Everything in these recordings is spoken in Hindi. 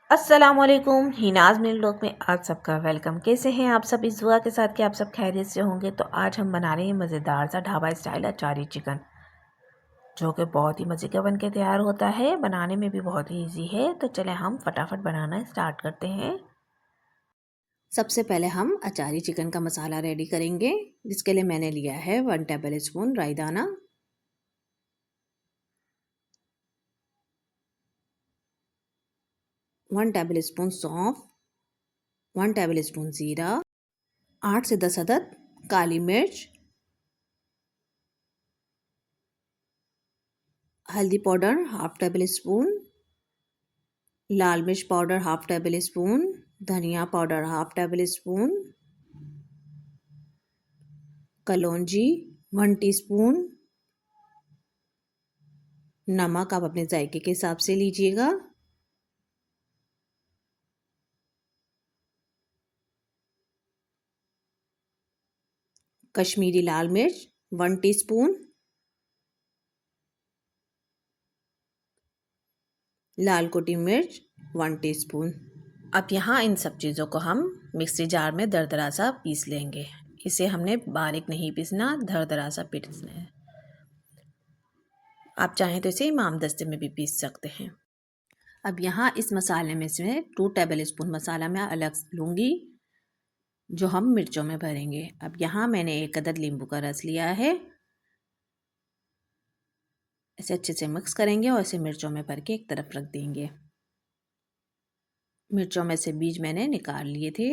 अस्सलामुअलैकुम। हिनाज मिल लोग में आप सबका वेलकम। कैसे हैं आप सब? इस दुआ के साथ कि आप सब खैरियत से होंगे। तो आज हम बना रहे हैं मज़ेदार सा ढाबा स्टाइल अचारी चिकन, जो कि बहुत ही मज़े का बन के तैयार होता है। बनाने में भी बहुत ही ईजी है। तो चले हम फटाफट बनाना स्टार्ट करते हैं। सबसे पहले हम अचारी चिकन का मसाला रेडी करेंगे, जिसके लिए मैंने लिया है 1 टेबल स्पून राई दाना, 1 टेबल स्पून सौंफ, 1 टेबल स्पून ज़ीरा, 8 से 10 अदद काली मिर्च, हल्दी पाउडर हाफ टेबल स्पून, लाल मिर्च पाउडर हाफ टेबल स्पून, धनिया पाउडर हाफ टेबल स्पून, कलौंजी 1 टीस्पून, नमक आप अपने जायके के हिसाब से लीजिएगा, कश्मीरी लाल मिर्च 1 टीस्पून, लाल कोटी मिर्च 1 टीस्पून। अब यहाँ इन सब चीज़ों को हम मिक्सी जार में दरदरा सा पीस लेंगे। इसे हमने बारीक नहीं पीसना, दरदरा सा पीसना है। आप चाहें तो इसे इमाम दस्ते में भी पीस सकते हैं। अब यहाँ इस मसाले में से 2 टेबल स्पून मसाला मैं अलग लूँगी, जो हम मिर्चों में भरेंगे। अब यहाँ मैंने 1 अदद नींबू का रस लिया है। इसे अच्छे से मिक्स करेंगे और इसे मिर्चों में भर के एक तरफ रख देंगे। मिर्चों में से बीज मैंने निकाल लिए थे।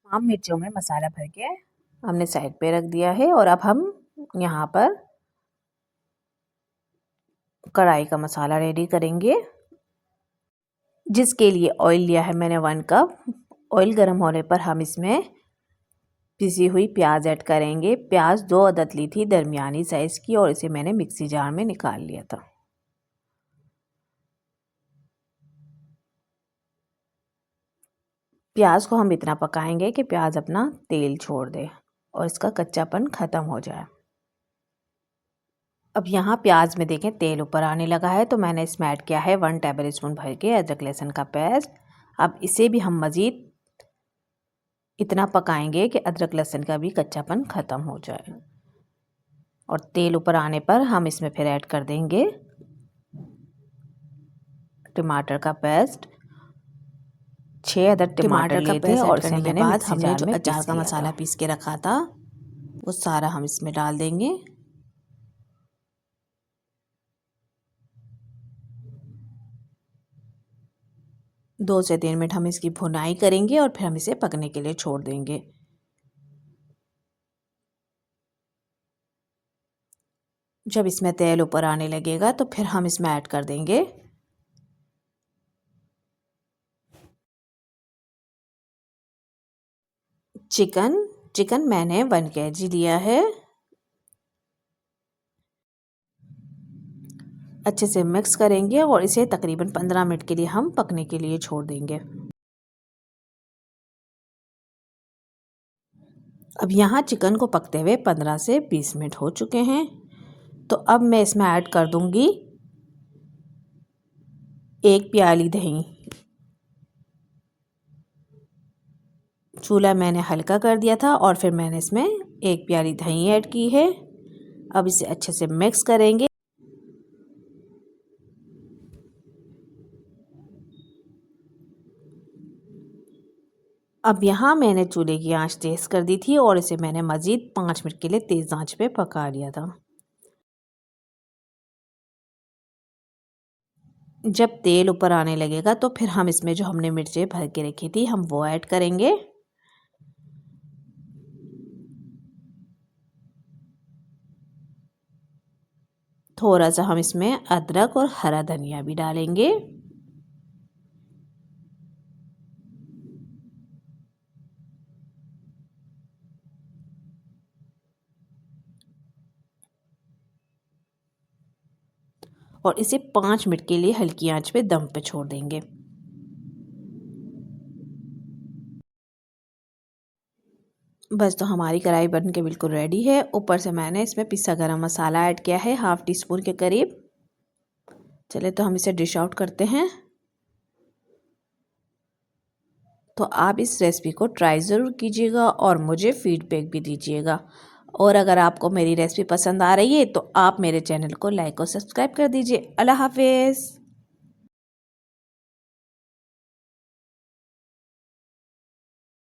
हम मिर्चों में मसाला भर के हमने साइड पे रख दिया है। और अब हम यहाँ पर कढ़ाई का मसाला रेडी करेंगे, जिसके लिए ऑयल लिया है मैंने 1 कप। ऑयल गर्म होने पर हम इसमें पिसी हुई प्याज ऐड करेंगे। प्याज 2 अदद ली थी, दरमियानी साइज़ की, और इसे मैंने मिक्सी जार में निकाल लिया था। प्याज को हम इतना पकाएंगे कि प्याज अपना तेल छोड़ दे और इसका कच्चापन ख़त्म हो जाए। अब यहाँ प्याज में देखें तेल ऊपर आने लगा है, तो मैंने इसमें ऐड किया है 1 टेबल स्पून भर के अदरक लहसुन का पेस्ट। अब इसे भी हम मज़ीद इतना पकाएंगे कि अदरक लहसुन का भी कच्चापन ख़त्म हो जाए। और तेल ऊपर आने पर हम इसमें फिर ऐड कर देंगे टमाटर का पेस्ट। 6 अदद टमाटर लिए थे और इसे मैंने मिक्सी जार में अचार का मसाला पीस के रखा था, वो सारा हम इसमें डाल देंगे। दो से 3 मिनट हम इसकी भुनाई करेंगे और फिर हम इसे पकने के लिए छोड़ देंगे। जब इसमें तेल ऊपर आने लगेगा तो फिर हम इसमें ऐड कर देंगे चिकन मैंने 1 kg लिया है। अच्छे से मिक्स करेंगे और इसे तकरीबन 15 मिनट के लिए हम पकने के लिए छोड़ देंगे। अब यहाँ चिकन को पकते हुए 15 से 20 मिनट हो चुके हैं। तो अब मैं इसमें ऐड कर दूंगी 1 प्याली दही। चूल्हा मैंने हल्का कर दिया था और फिर मैंने इसमें 1 प्याली दही ऐड की है। अब इसे अच्छे से मिक्स करेंगे। अब यहाँ मैंने चूल्हे की आंच तेज़ कर दी थी और इसे मैंने मज़ीद 5 मिनट के लिए तेज़ आंच पे पका लिया था। जब तेल ऊपर आने लगेगा तो फिर हम इसमें जो हमने मिर्चें भर के रखी थी हम वो ऐड करेंगे। थोड़ा सा हम इसमें अदरक और हरा धनिया भी डालेंगे। और इसे 5 मिनट के लिए हल्की आंच पे दम पे छोड़ देंगे। बस तो हमारी कढ़ाई बन के बिल्कुल रेडी है। ऊपर से मैंने इसमें पिसा गरम मसाला ऐड किया है 1/2 टीस्पून के करीब। चले तो हम इसे डिश आउट करते हैं। तो आप इस रेसिपी को ट्राई ज़रूर कीजिएगा और मुझे फीडबैक भी दीजिएगा। और अगर आपको मेरी रेसिपी पसंद आ रही है तो आप मेरे चैनल को लाइक और सब्सक्राइब कर दीजिए। अल्लाह हाफ़िज़।